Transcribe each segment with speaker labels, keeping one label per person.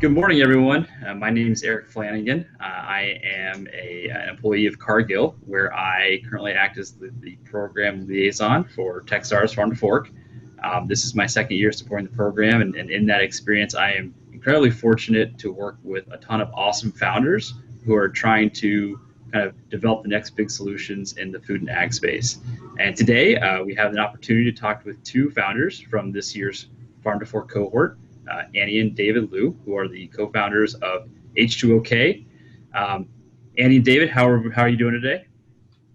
Speaker 1: Good morning, everyone. My name is Eric Flanagan. I am an employee of Cargill, where I currently act as the program liaison for Techstars Farm to Fork. This is my second year supporting the program, and in that experience, I am incredibly fortunate to work with a ton of awesome founders who are trying to kind of develop the next big solutions in the food and ag space. And today, we have an opportunity to talk with two founders from this year's Farm to Fork cohort. Annie and David Liu, who are the co-founders of H2Ok. Annie and David, how are you doing today?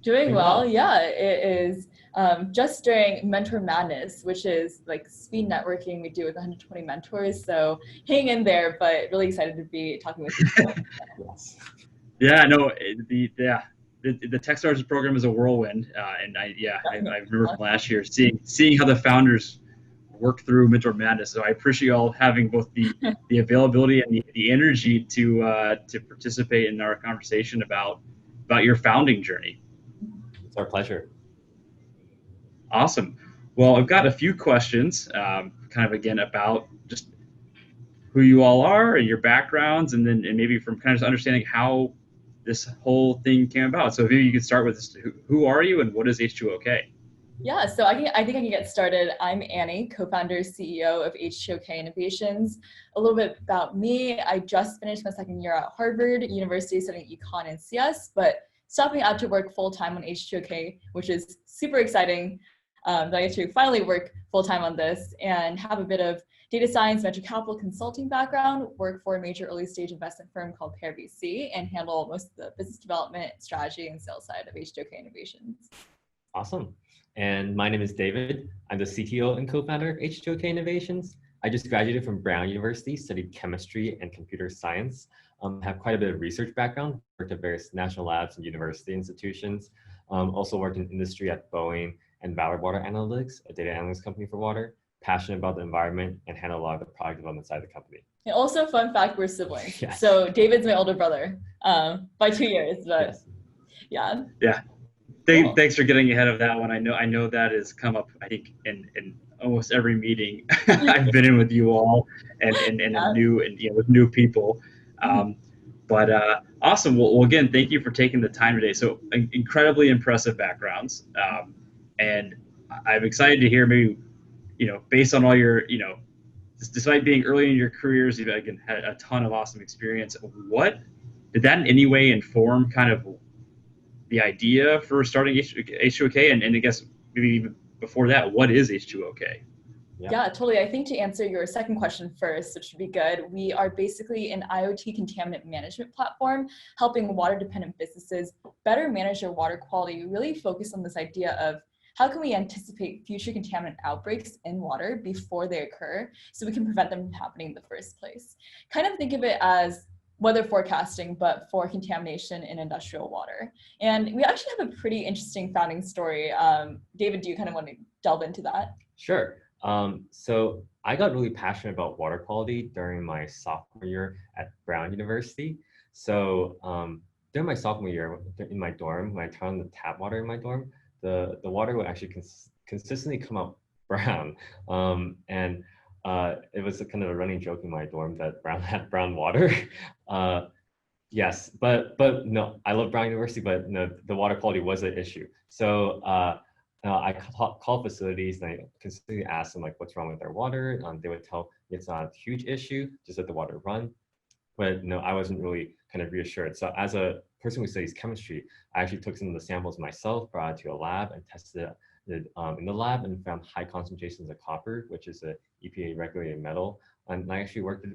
Speaker 2: Doing well. Yeah, it is just during Mentor Madness, which is like speed networking we do with 120 mentors. So hang in there, but really excited to be talking with you.
Speaker 1: Yes. Yeah, no, the Techstars program is a whirlwind, and I remember from last year seeing how the founders work through Mentor Madness. So I appreciate you all having both the availability and the energy to participate in our conversation about your founding journey.
Speaker 3: It's our pleasure.
Speaker 1: Awesome. Well, I've got a few questions, kind of again about just who you all are and your backgrounds, and maybe from kind of just understanding how this whole thing came about. So maybe you could start with this, who are you and what is H2OK?
Speaker 2: Yeah, so I think I can get started. I'm Annie, co-founder, CEO of H2Ok Innovations. A little bit about me: I just finished my second year at Harvard University studying econ and CS, but stopping out to work full-time on H2Ok, which is super exciting. That I get to finally work full-time on this and have a bit of data science, venture capital consulting background, work for a major early stage investment firm called Pear VC, and handle most of the business development, strategy, and sales side of H2Ok Innovations.
Speaker 3: Awesome. And my name is David. I'm the CTO and co-founder of H2Ok Innovations. I just graduated from Brown University, studied chemistry and computer science. Have quite a bit of research background, worked at various national labs and university institutions. Also worked in industry at Boeing and Valor Water Analytics, a data analytics company for water. Passionate about the environment and handle a lot of the product development side of the company.
Speaker 2: And also, fun fact, we're siblings.
Speaker 3: Yes.
Speaker 2: So David's my older brother by 2 years, but yes. Yeah.
Speaker 1: Yeah.
Speaker 2: Cool.
Speaker 1: Thanks for getting ahead of that one. I know that has come up, I think, in almost every meeting I've been in with you all, and with new people. But awesome. Well, again, thank you for taking the time today. So incredibly impressive backgrounds, and I'm excited to hear maybe, based on all your, despite being early in your careers, you've again had a ton of awesome experience. What did that in any way inform kind of the idea for starting H2OK, and I guess maybe even before that, what is H2OK?
Speaker 2: Yeah, totally. I think to answer your second question first, which should be good, we are basically an IoT contaminant management platform helping water-dependent businesses better manage their water quality. We really focus on this idea of how can we anticipate future contaminant outbreaks in water before they occur so we can prevent them from happening in the first place. Kind of think of it as weather forecasting, but for contamination in industrial water. And we actually have a pretty interesting founding story. David, do you kind of want to delve into that?
Speaker 3: Sure. So I got really passionate about water quality during my sophomore year at Brown University. So during my sophomore year in my dorm, when I turned on the tap water in my dorm, the water would actually consistently come out brown. It was a kind of a running joke in my dorm that Brown had brown water. Yes, but no, I love Brown University, but no, the water quality was an issue. So I called facilities and I consistently asked them like, what's wrong with their water? They would tell me it's not a huge issue, just let the water run. But no, I wasn't really kind of reassured. So as a person who studies chemistry, I actually took some of the samples myself, brought it to a lab and tested it in the lab and found high concentrations of copper, which is a EPA regulated metal. And I actually worked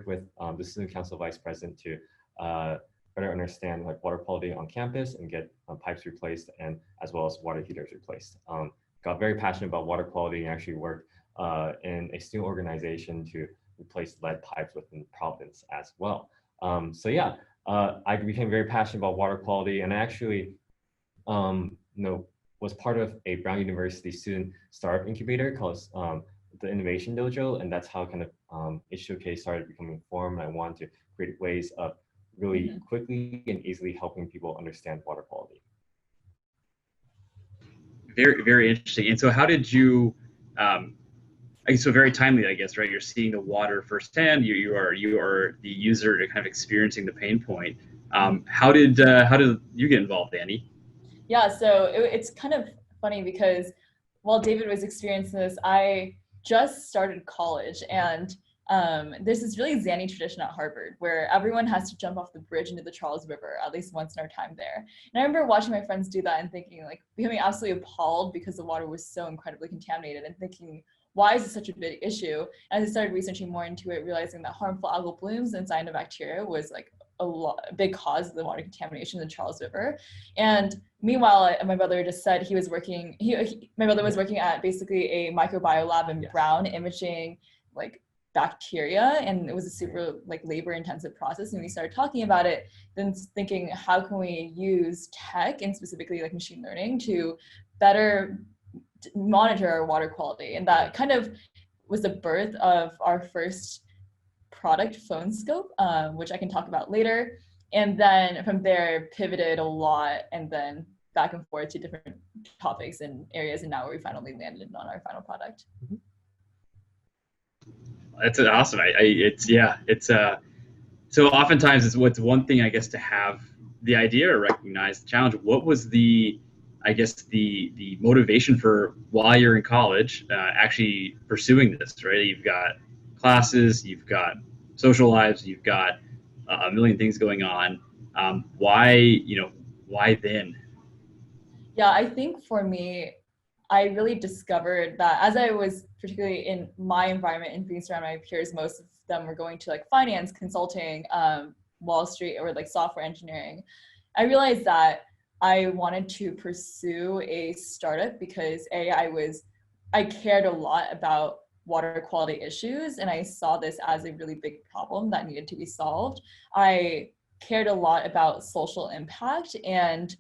Speaker 3: with the student council vice president to better understand like water quality on campus and get pipes replaced, and as well as water heaters replaced. Got very passionate about water quality and actually worked in a student organization to replace lead pipes within the province as well. So yeah, I became very passionate about water quality, and I actually was part of a Brown University student startup incubator called the Innovation Dojo, and that's how kind of H2OK started becoming formed. I wanted to create ways of really quickly and easily helping people understand water quality.
Speaker 1: Very, very interesting. And so how did you So very timely, I guess, right? You're seeing the water firsthand. You are the user to kind of experiencing the pain point. How did you get involved, Annie?
Speaker 2: Yeah, so it's kind of funny because while David was experiencing this, I just started college, and there's this really zany tradition at Harvard where everyone has to jump off the bridge into the Charles River at least once in our time there. And I remember watching my friends do that and thinking, like, becoming absolutely appalled because the water was so incredibly contaminated, and thinking, why is this such a big issue? And as I started researching more into it, realizing that harmful algal blooms and cyanobacteria was like a big cause of the water contamination in the Charles River. And meanwhile, my brother just said he was working. My brother was working at basically a microbiome lab in Brown, imaging like bacteria, and it was a super like labor-intensive process. And we started talking about it, then thinking, how can we use tech and specifically like machine learning to better monitor our water quality? And that kind of was the birth of our first product, Phone Scope, which I can talk about later. And then from there, pivoted a lot, and then back and forth to different topics and areas. And now we finally landed on our final product.
Speaker 1: That's awesome. So oftentimes it's what's one thing, I guess, to have the idea or recognize the challenge. What was the motivation for while you're in college actually pursuing this, right? You've got classes, you've got social lives, you've got a million things going on. Why then?
Speaker 2: Yeah, I think for me, I really discovered that as I was particularly in my environment and being surrounded by my peers, most of them were going to like finance, consulting, Wall Street, or like software engineering. I realized that I wanted to pursue a startup because I cared a lot about water quality issues, and I saw this as a really big problem that needed to be solved. I cared a lot about social impact and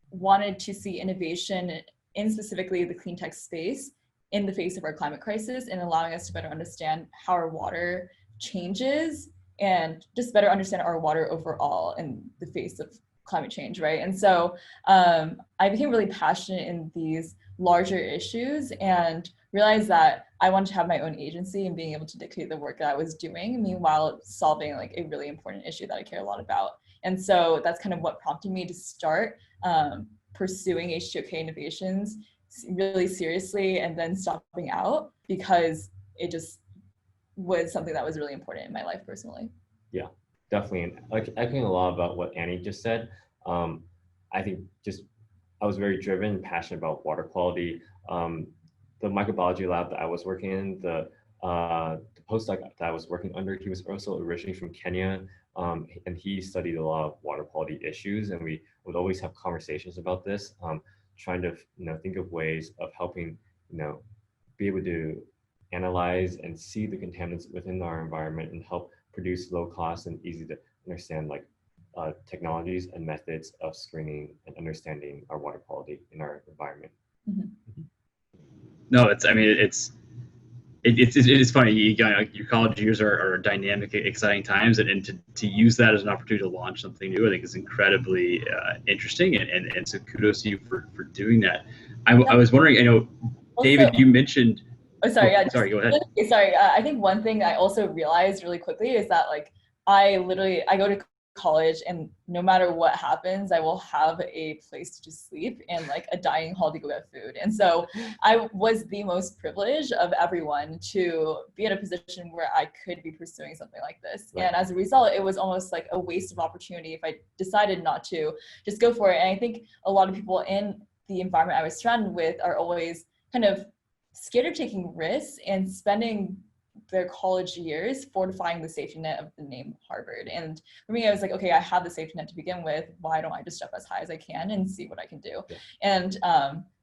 Speaker 2: wanted to see innovation in specifically the clean tech space in the face of our climate crisis, and allowing us to better understand how our water changes and just better understand our water overall in the face of climate change, right? And so I became really passionate in these larger issues and realized that I wanted to have my own agency and being able to dictate the work that I was doing, meanwhile solving like a really important issue that I care a lot about. And so that's kind of what prompted me to start pursuing H2Ok Innovations really seriously, and then stopping out because it just was something that was really important in my life personally.
Speaker 3: Yeah, definitely. And like echoing a lot about what Annie just said, I think just I was very driven and passionate about water quality. The microbiology lab that I was working in, the postdoc that I was working under, he was also originally from Kenya, and he studied a lot of water quality issues, and we would always have conversations about this, trying to think of ways of helping be able to analyze and see the contaminants within our environment and help produce low cost and easy to understand technologies and methods of screening and understanding our water quality in our environment.
Speaker 2: Mm-hmm.
Speaker 1: No, it's funny. Your college years are dynamic, exciting times, and to use that as an opportunity to launch something new, I think is incredibly interesting. And so kudos to you for doing that. I was wondering, I know, David, you mentioned.
Speaker 2: Oh, sorry. Yeah.
Speaker 1: Sorry, go ahead.
Speaker 2: Sorry. I think one thing I also realized really quickly is that like I go to college, and no matter what happens, I will have a place to just sleep and like a dining hall to go get food. And so I was the most privileged of everyone to be in a position where I could be pursuing something like this. Right. And as a result, it was almost like a waste of opportunity if I decided not to just go for it. And I think a lot of people in the environment I was surrounded with are always kind of scared of taking risks and spending their college years fortifying the safety net of the name Harvard. And for me, I was like, okay, I have the safety net to begin with. Why don't I just jump as high as I can and see what I can do? Yeah. And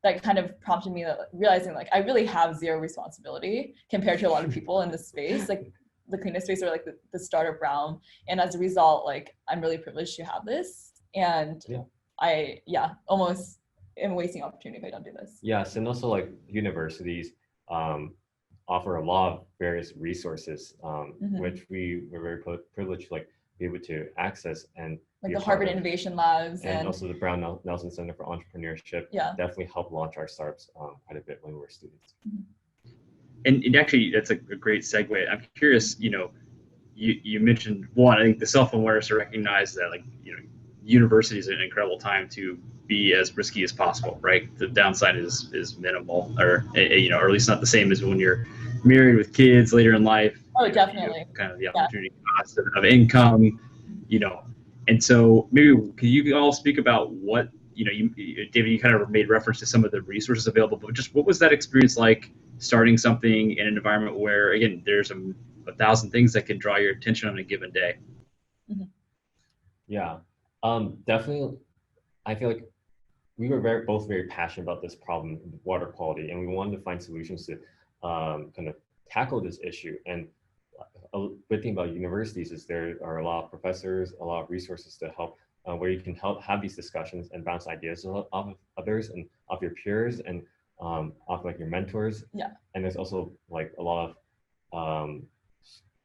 Speaker 2: that kind of prompted me realizing like I really have zero responsibility compared to a lot of people in this space, like the cleanest space or like the startup realm. And as a result, like I'm really privileged to have this. And I almost am wasting opportunity if I don't do this.
Speaker 3: Yes, and also like universities offer a lot of various resources, which we were very privileged to be able to access, and
Speaker 2: like the Harvard Innovation Labs
Speaker 3: and also the Brown Nelson Center for Entrepreneurship definitely helped launch our startups quite a bit when we were students.
Speaker 1: and actually, that's a great segue. I'm curious, you mentioned one, I think the self-awareness to recognize that, like, university is an incredible time to be as risky as possible, right? The downside is minimal, or or at least not the same as when you're married with kids later in life.
Speaker 2: Oh, definitely.
Speaker 1: Kind of the
Speaker 2: Yeah.
Speaker 1: opportunity cost of income, and so maybe can you all speak about what David, you kind of made reference to some of the resources available, but just what was that experience like starting something in an environment where, again, there's a thousand things that can draw your attention on a given day?
Speaker 2: Mm-hmm.
Speaker 3: Yeah, definitely. I feel like we were both very passionate about this problem, water quality, and we wanted to find solutions to kind of tackle this issue. And a good thing about universities is there are a lot of professors, a lot of resources to help, where you can help have these discussions and bounce ideas off of others and off your peers and off like your mentors.
Speaker 2: Yeah.
Speaker 3: And there's also like a lot of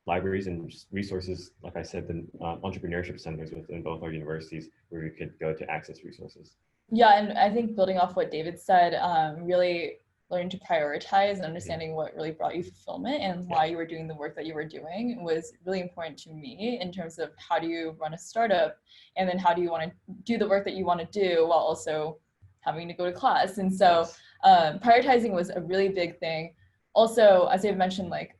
Speaker 3: libraries and resources, like I said, the entrepreneurship centers within both our universities where we could go to access resources.
Speaker 2: Yeah, and I think building off what David said, really learning to prioritize and understanding what really brought you fulfillment and why you were doing the work that you were doing was really important to me in terms of how do you run a startup, and then how do you want to do the work that you want to do while also having to go to class. And so prioritizing was a really big thing. Also, as David mentioned, like,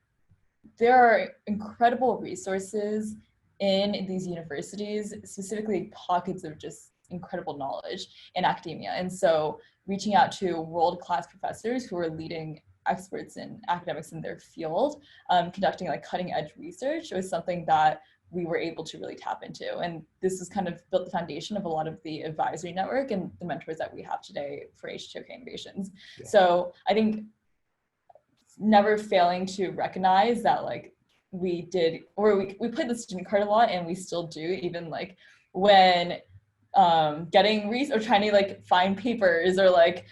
Speaker 2: there are incredible resources in these universities, specifically pockets of just incredible knowledge in academia. And so reaching out to world-class professors who are leading experts in academics in their field, conducting like cutting edge research was something that we were able to really tap into. And this has kind of built the foundation of a lot of the advisory network and the mentors that we have today for H2Ok Innovations. Yeah. So I think never failing to recognize that, like, we did, or we played the student card a lot, and we still do, even like when getting or trying to like find papers or like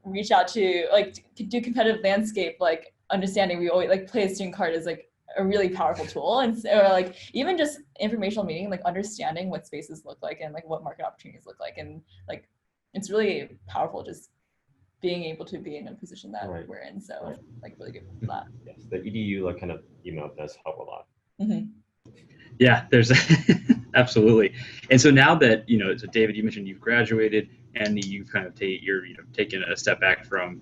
Speaker 2: reach out to like to do competitive landscape, like understanding we always like play a student card is like a really powerful tool. And so, or like even just informational meeting, like understanding what spaces look like and like what market opportunities look like, and like it's really powerful just being able to be in a position that we're in. So like really good for that.
Speaker 3: Yes, the EDU like kind of email does help a lot.
Speaker 2: Mm-hmm.
Speaker 1: Yeah, there's absolutely. And so now that, so David, you mentioned you've graduated and you've kind of taken a step back from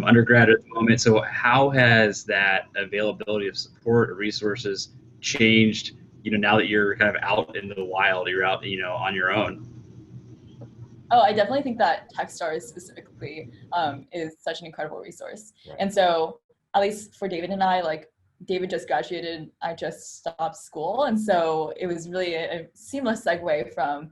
Speaker 1: undergrad at the moment. So how has that availability of support or resources changed, now that you're kind of out in the wild, you're out, on your own?
Speaker 2: Oh, I definitely think that Techstars specifically is such an incredible resource. Right. And so at least for David and I, like, David just graduated, I just stopped school. And so it was really a seamless segue from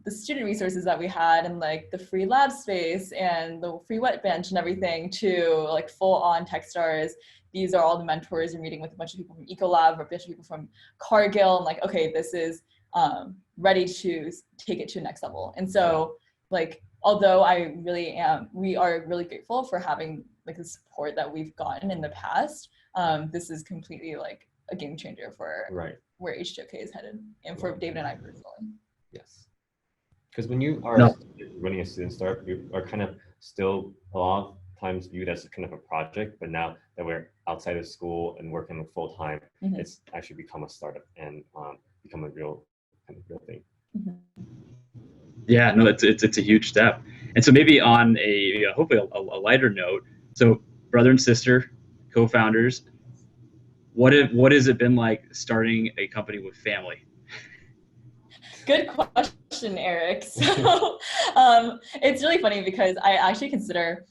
Speaker 2: the student resources that we had and like the free lab space and the free wet bench and everything to like full on Techstars. These are all the mentors. You're meeting with a bunch of people from Ecolab or a bunch of people from Cargill, and like, okay, this is ready to take it to the next level. And so like, although we are really grateful for having like the support that we've gotten in the past, this is completely like a game changer for where H2Ok is headed, and for David and I personally.
Speaker 3: Yes. Because when you are running a student startup, you are kind of still a lot of times viewed as kind of a project, but now that we're outside of school and working full time, it's actually become a startup and become a real thing.
Speaker 1: Yeah, no, it's a huge step. And so maybe on hopefully a lighter note, so brother and sister, co-founders, what has it been like starting a company with family?
Speaker 2: Good question, Eric. So it's really funny because I actually consider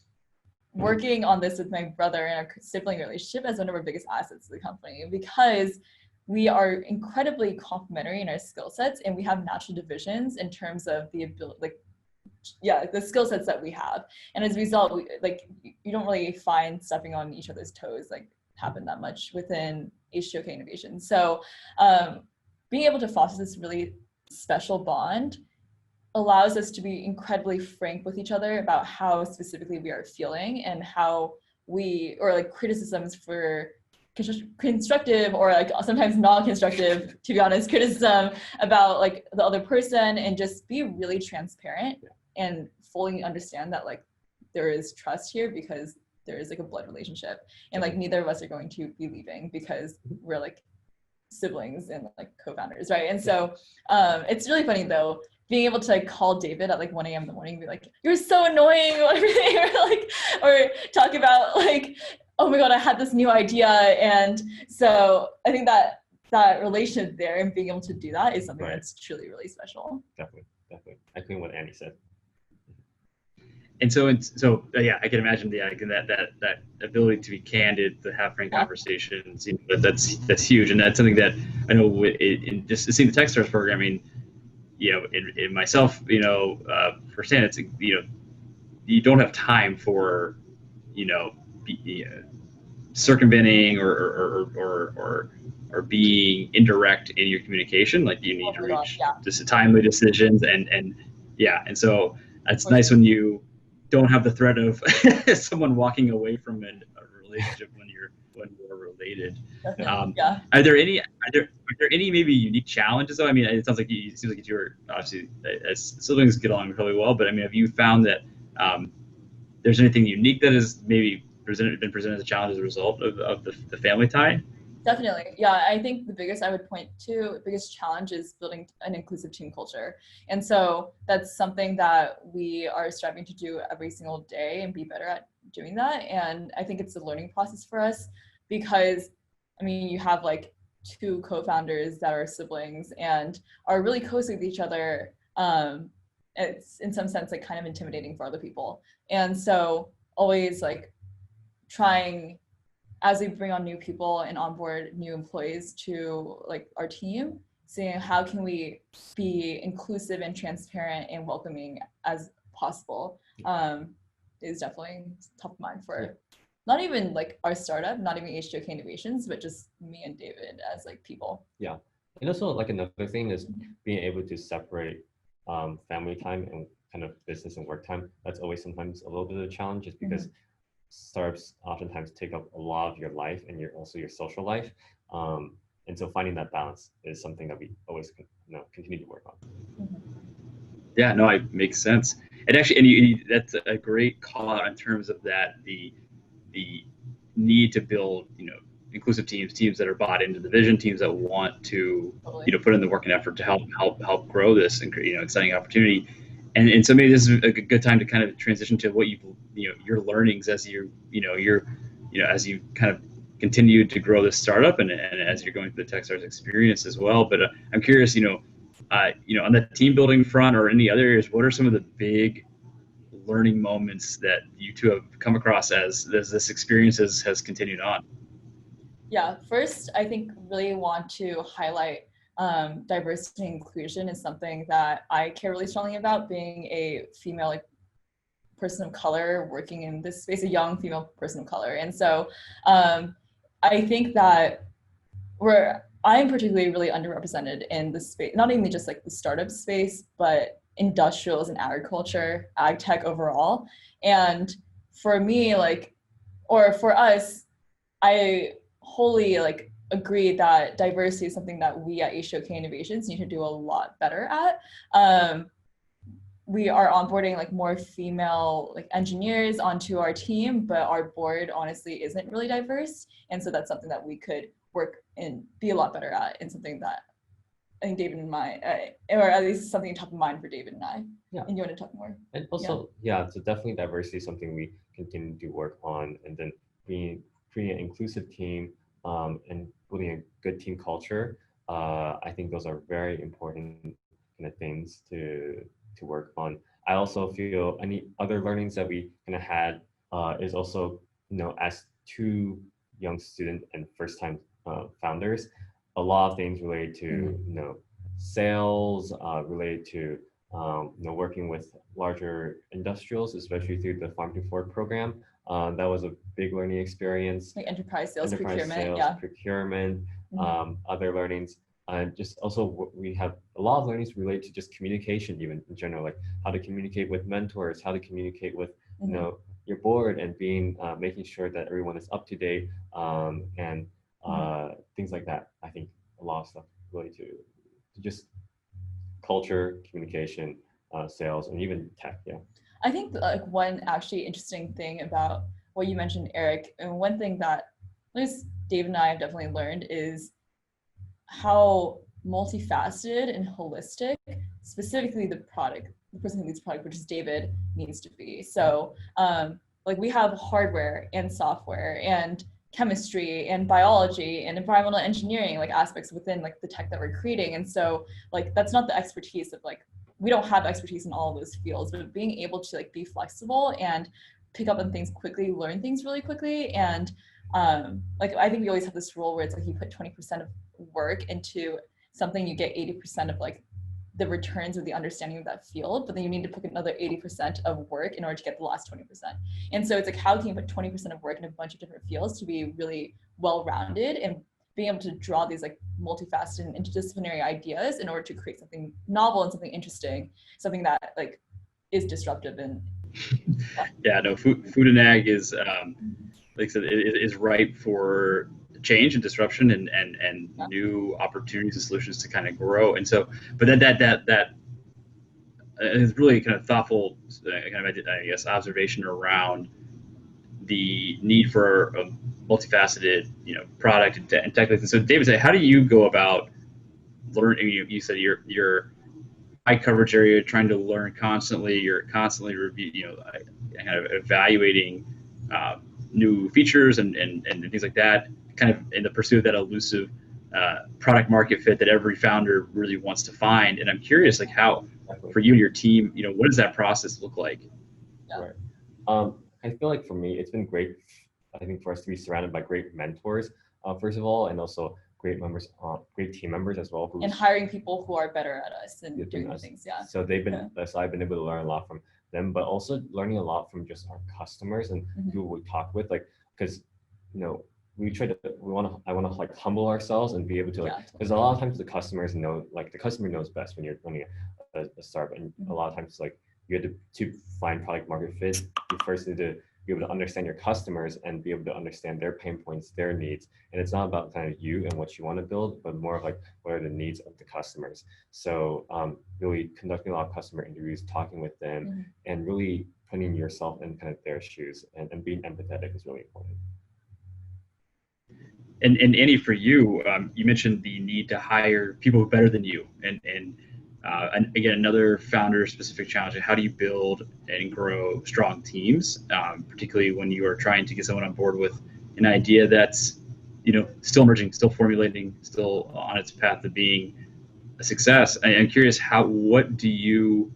Speaker 2: working on this with my brother and our sibling relationship as one of our biggest assets of the company, because we are incredibly complementary in our skill sets, and we have natural divisions in terms of the ability, the skill sets that we have. And as a result, you don't really find stepping on each other's toes like happen that much within H2Ok Innovations. So being able to foster this really special bond allows us to be incredibly frank with each other about how specifically we are feeling, and how or like criticisms for constructive or like sometimes non-constructive, to be honest, criticism about like the other person, and just be really transparent and fully understand that like there is trust here, because there is like a blood relationship, and like neither of us are going to be leaving because we're like siblings and like co-founders, right? And so it's really funny though, being able to like call David at like 1 a.m. in the morning and be like, "You're so annoying," or everything, or like, or talk about like, "Oh my God, I had this new idea." And so I think that that relationship there and being able to do that is something that's truly really special.
Speaker 3: Definitely. I think what Annie said.
Speaker 1: And so yeah, I can imagine that ability to be candid, to have frank conversations. That's huge, and that's something that I know in just seeing the Techstars program. I mean, in myself, firsthand, it's you don't have time for circumventing or being indirect in your communication. Like you need to reach just timely decisions and so it's nice when you don't have the threat of someone walking away from a relationship when you're related. Are there any maybe unique challenges though? I mean, it sounds like it seems like you're obviously as siblings get along really well, but I mean, have you found that there's anything unique that has maybe been presented as a challenge as a result of the family tie?
Speaker 2: Definitely. Yeah, I think the biggest challenge is building an inclusive team culture. And so that's something that we are striving to do every single day and be better at doing that. And I think it's a learning process for us because, I mean, you have like two co-founders that are siblings and are really close with each other. It's in some sense like kind of intimidating for other people. And so always like trying, as we bring on new people and onboard new employees to like our team, seeing how can we be inclusive and transparent and welcoming as possible is definitely top of mind for not even like our startup, not even H2Ok Innovations, but just me and David as like people.
Speaker 3: Yeah, and also like another thing is being able to separate family time and kind of business and work time. That's always sometimes a little bit of a challenge, just because startups oftentimes take up a lot of your life and your social life. And so finding that balance is something that we always continue to work on.
Speaker 1: Yeah, no, it makes sense. And actually, that's a great call out in terms of that, the need to build, inclusive teams that are bought into the vision, teams that want to, put in the work and effort to help grow this and exciting opportunity. And so maybe this is a good time to kind of transition to what your learnings as as you kind of continue to grow this startup and as you're going through the Techstars experience as well. But I'm curious, on the team building front or any other areas, what are some of the big learning moments that you two have come across as this experience has continued on?
Speaker 2: Yeah, first, I think really want to highlight diversity and inclusion is something that I care really strongly about, being a female person of color working in this space, a young female person of color. And so I think that I'm particularly really underrepresented in this space, not even just like the startup space, but industrials and agriculture, ag tech overall. And for me, or for us, I wholly agree that diversity is something that we at H2Ok Innovations need to do a lot better at. We are onboarding more female engineers onto our team, but our board honestly isn't really diverse. And so that's something that we could work and be a lot better at, and something that I think David and I, or at least something top of mind for David and I.
Speaker 3: Yeah.
Speaker 2: And you want to talk more?
Speaker 3: And also, so definitely diversity is something we continue to work on, and then creating an inclusive team and building a good team culture. I think those are very important kind of things to work on. I also feel any other learnings that we kind of had is also, as two young student and first time founders, a lot of things related to sales, related to working with larger industrials, especially through the Farm to Fork program. That was a big learning experience.
Speaker 2: Enterprise sales,
Speaker 3: procurement, other learnings. Just also, we have a lot of learnings related to just communication, even in general, like how to communicate with mentors, how to communicate with your board, and making sure that everyone is up to date, and things like that. I think a lot of stuff related to just culture, communication, sales, and even tech. Yeah.
Speaker 2: I think one actually interesting thing about what you mentioned, Eric. And one thing that at least Dave and I have definitely learned is how multifaceted and holistic, specifically the person who leads product, which is David, needs to be. So like we have hardware and software and chemistry and biology and environmental engineering, like aspects within like the tech that we're creating. And so like that's not the expertise of like, we don't have expertise in all of those fields, but being able to like be flexible and pick up on things quickly, learn things really quickly. And like I think we always have this rule where it's like you put 20% of work into something, you get 80% of like the returns or the understanding of that field, but then you need to put another 80% of work in order to get the last 20%. And so it's like, how can you put 20% of work in a bunch of different fields to be really well-rounded and being able to draw these like multifaceted and interdisciplinary ideas in order to create something novel and something interesting, something that like is disruptive. And
Speaker 1: yeah, no, food and ag is like I said, it is ripe for change and disruption and new opportunities and solutions to kind of grow. And so, but that is really kind of thoughtful kind of, I guess, observation around the need for a multifaceted, product and tech. And so, David, how do you go about learning? You said you're high coverage area, trying to learn constantly. You're constantly kind of evaluating new features and things like that, kind of in the pursuit of that elusive product market fit that every founder really wants to find. And I'm curious, like how, for you and your team, what does that process look like?
Speaker 2: Yeah.
Speaker 3: Right. I feel like for me, it's been great, I think, for us to be surrounded by great mentors, first of all, and also great members, great team members as well.
Speaker 2: And hiring people who are better at us and doing things, yeah.
Speaker 3: So so I've been able to learn a lot from them, but also learning a lot from just our customers and who we talk with, like, because, I want to like humble ourselves and be able to like, because a lot of times the customers know, like the customer knows best when you're running a startup, and a lot of times like you have to find product market fit. You first need to be able to understand your customers and be able to understand their pain points, their needs. And it's not about kind of you and what you want to build, but more of like, what are the needs of the customers? So really conducting a lot of customer interviews, talking with them, and really putting yourself in kind of their shoes and being empathetic is really important.
Speaker 1: And Annie, for you, you mentioned the need to hire people better than you, and again, another founder-specific challenge. How do you build and grow strong teams, particularly when you are trying to get someone on board with an idea that's, still emerging, still formulating, still on its path to being a success? I'm curious, what do you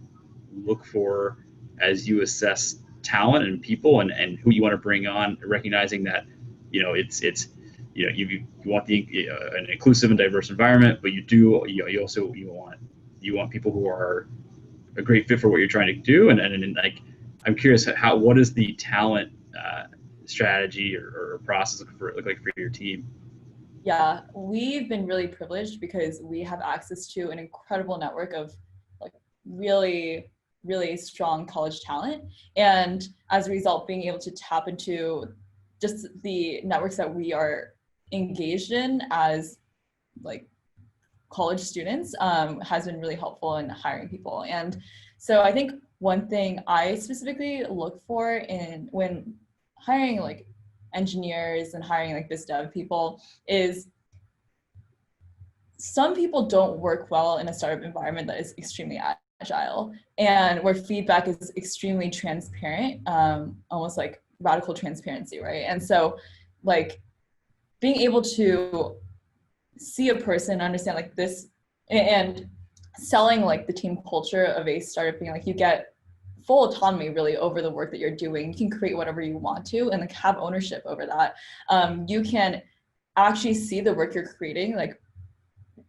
Speaker 1: look for as you assess talent and people and who you want to bring on, recognizing that, it's you want an inclusive and diverse environment, but you also want people who are a great fit for what you're trying to do. And like, I'm curious, what is the talent strategy or process look like for your team?
Speaker 2: Yeah, we've been really privileged because we have access to an incredible network of like really, really strong college talent. And as a result, being able to tap into just the networks that we are engaged in as like college students has been really helpful in hiring people. And so I think one thing I specifically look for when hiring like engineers and hiring like biz dev people is, some people don't work well in a startup environment that is extremely agile and where feedback is extremely transparent, almost like radical transparency, right? And so like being able to see a person, understand like this, and selling like the team culture of a startup, being like you get full autonomy really over the work that you're doing. You can create whatever you want to and like have ownership over that. You can actually see the work you're creating like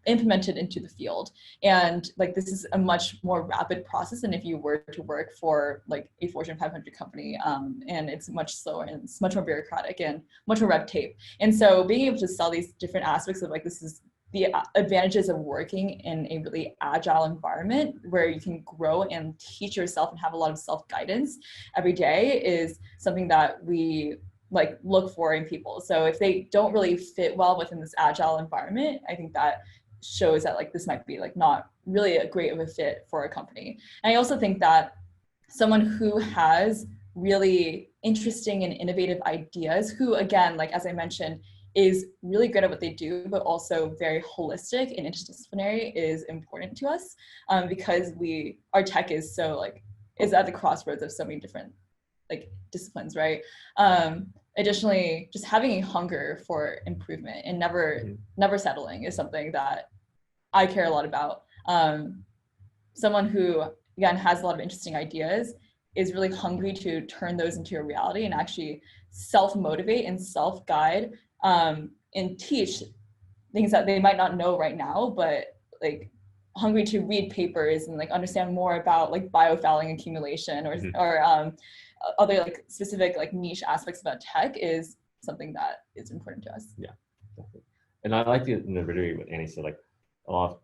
Speaker 2: implemented into the field, and like this is a much more rapid process than if you were to work for like a Fortune 500 company, and it's much slower and it's much more bureaucratic and much more red tape. And so being able to sell these different aspects of like, this is the advantages of working in a really agile environment where you can grow and teach yourself and have a lot of self-guidance every day, is something that we like look for in people. So if they don't really fit well within this agile environment, I think that shows that like this might be like not really a great of a fit for a company. And I also think that someone who has really interesting and innovative ideas, who again, like as I mentioned, is really good at what they do, but also very holistic and interdisciplinary is important to us, because our tech is so is at the crossroads of so many different disciplines, right? Additionally, just having a hunger for improvement and never settling is something that I care a lot about. Someone who, again, has a lot of interesting ideas is really hungry to turn those into a reality and actually self-motivate and self-guide, and teach things that they might not know right now, but hungry to read papers and understand more about biofouling accumulation or other specific niche aspects about tech is something that is important to us.
Speaker 3: Yeah, definitely. And I like to reiterate what Annie said, a lot of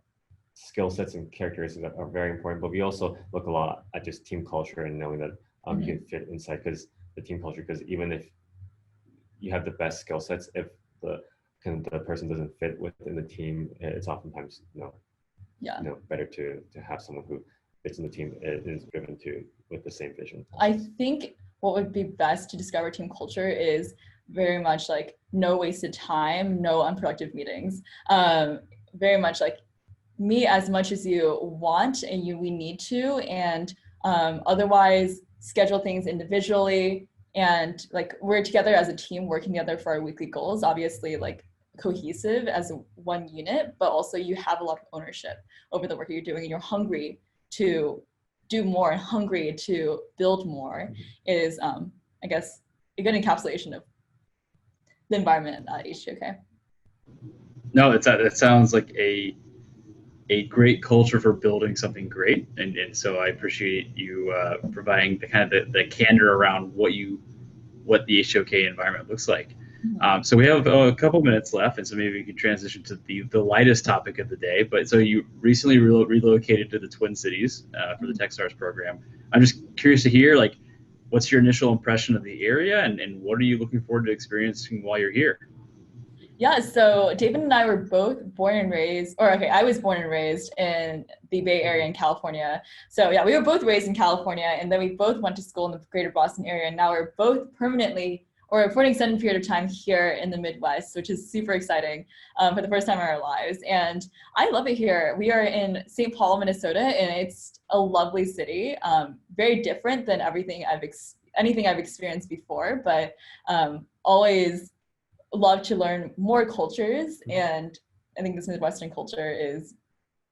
Speaker 3: skill sets and characteristics are very important, but we also look a lot at just team culture and knowing that you can fit inside the team culture, because even if you have the best skill sets, if the person doesn't fit within the team, it's oftentimes better to have someone who fits in the team and is driven with the same vision.
Speaker 2: I think what would be best to discover team culture is very much no wasted time, no unproductive meetings. Very much meet as much as you want and we need to, and otherwise schedule things individually, and we're together as a team working together for our weekly goals, obviously cohesive as one unit, but also you have a lot of ownership over the work you're doing, and you're hungry to do more and hungry to build more is I guess a good encapsulation of the environment at H2Ok.
Speaker 1: No, that sounds like a great culture for building something great, and so I appreciate you providing the kind of the candor around what the H2Ok environment looks like. So we have a couple minutes left, and so maybe we can transition to the lightest topic of the day. But so you recently relocated to the Twin Cities for the Techstars program. I'm just curious to hear what's your initial impression of the area, and what are you looking forward to experiencing while you're here?
Speaker 2: Yeah, so David and I were both born and raised, I was born and raised in the Bay Area in California. So yeah, we were both raised in California, and then we both went to school in the greater Boston area, and now we're both permanently, or for an extended period of time, here in the Midwest, which is super exciting for the first time in our lives. And I love it here. We are in St. Paul, Minnesota, and it's a lovely city, very different than anything I've experienced before, but always love to learn more cultures, and I think this Midwestern culture is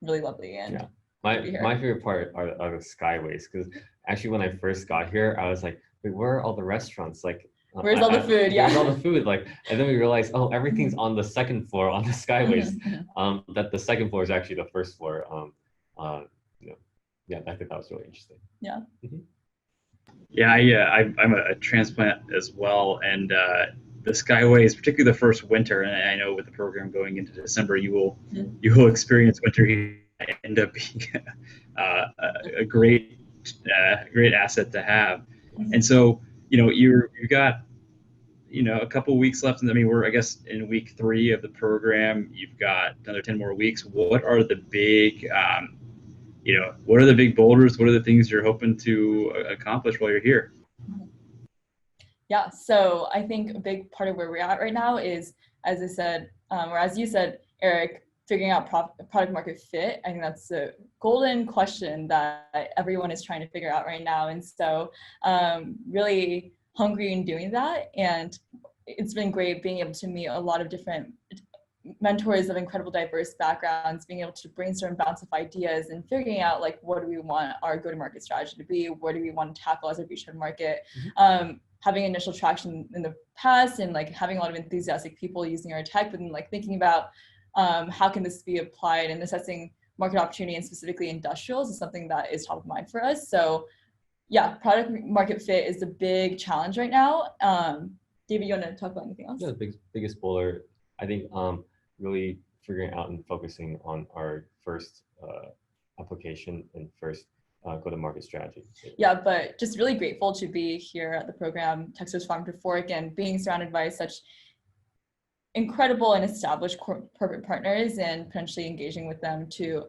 Speaker 2: really lovely. And
Speaker 3: yeah, my favorite part are the skyways, because actually when I first got here, I was like, wait, where are all the restaurants?
Speaker 2: Where's all the food?
Speaker 3: Where's all the food? And then we realized, oh, everything's on the second floor on the skyways. That the second floor is actually the first floor. Yeah, I think that was really interesting.
Speaker 2: Yeah.
Speaker 1: Yeah, I'm a transplant as well, and the skyways, particularly the first winter, and I know with the program going into December, you will experience winter here. End up being a great asset to have. And so you've got a couple weeks left, and we're I guess in week 3 of the program. You've got another 10 more weeks. What are the big what are the big boulders? What are the things you're hoping to accomplish while you're here?
Speaker 2: Yeah, so I think a big part of where we're at right now is, as I said, or as you said, Eric, figuring out product market fit. I think that's a golden question that everyone is trying to figure out right now. And so really hungry in doing that. And it's been great being able to meet a lot of different mentors of incredible diverse backgrounds, being able to brainstorm, bounce off ideas, and figuring out what do we want our go-to-market strategy to be, what do we want to tackle as a beachhead market. Having initial traction in the past, and having a lot of enthusiastic people using our tech, but then thinking about how can this be applied, and assessing market opportunity, and specifically industrials, is something that is top of mind for us. So yeah, product market fit is the big challenge right now. David, you want to talk about anything else?
Speaker 3: Yeah, the biggest boulder, I think, really figuring out and focusing on our first application and first go-to-market strategy.
Speaker 2: Yeah, but just really grateful to be here at the program, Techstars Farm to Fork, and being surrounded by such incredible and established corporate partners, and potentially engaging with them to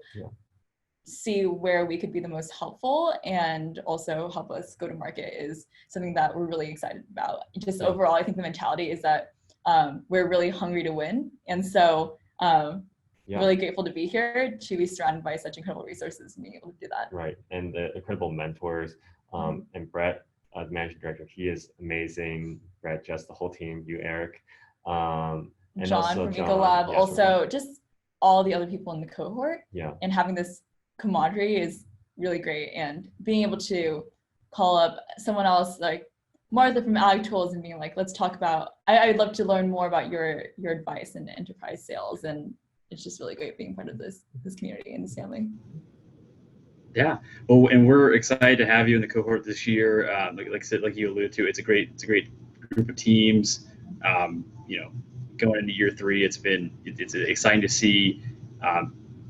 Speaker 2: see where we could be the most helpful and also help us go to market is something that we're really excited about. Just overall, I think the mentality is that we're really hungry to win. And so really grateful to be here, to be surrounded by such incredible resources and being able to do that.
Speaker 3: Right, and the incredible mentors, and Brett, the managing director, he is amazing. Brett, just the whole team, you, Eric, and
Speaker 2: John
Speaker 3: also
Speaker 2: from
Speaker 3: John,
Speaker 2: Ecolab,
Speaker 3: yes,
Speaker 2: also just all the other people in the cohort.
Speaker 3: Yeah.
Speaker 2: And having this camaraderie is really great. And being able to call up someone else like Martha from Ag Tools and being like, let's talk about, I'd love to learn more about your advice in enterprise sales. And it's just really great being part of this community and this family.
Speaker 1: Yeah, well, and we're excited to have you in the cohort this year. Like I said, like you alluded to, it's a great group of teams. You know, going into year 3, it's exciting to see,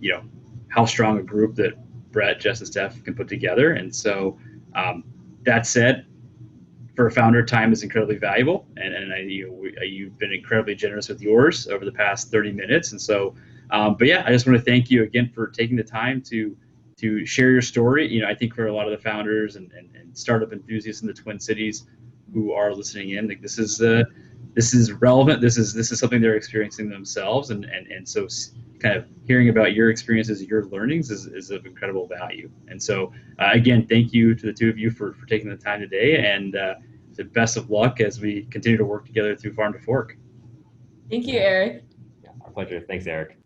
Speaker 1: you know, how strong a group that Brett, Jess, and Steph can put together. And so, that said, for a founder, time is incredibly valuable, and you've been incredibly generous with yours over the past 30 minutes. And so, but yeah, I just want to thank you again for taking the time to share your story. You know, I think for a lot of the founders and startup enthusiasts in the Twin Cities who are listening in, like this is relevant. This is something they're experiencing themselves, and so kind of hearing about your experiences, your learnings is of incredible value. And so again, thank you to the two of you for taking the time today, and the best of luck as we continue to work together through Farm to Fork.
Speaker 2: Thank you, Eric.
Speaker 3: Yeah, our pleasure. Thanks, Eric.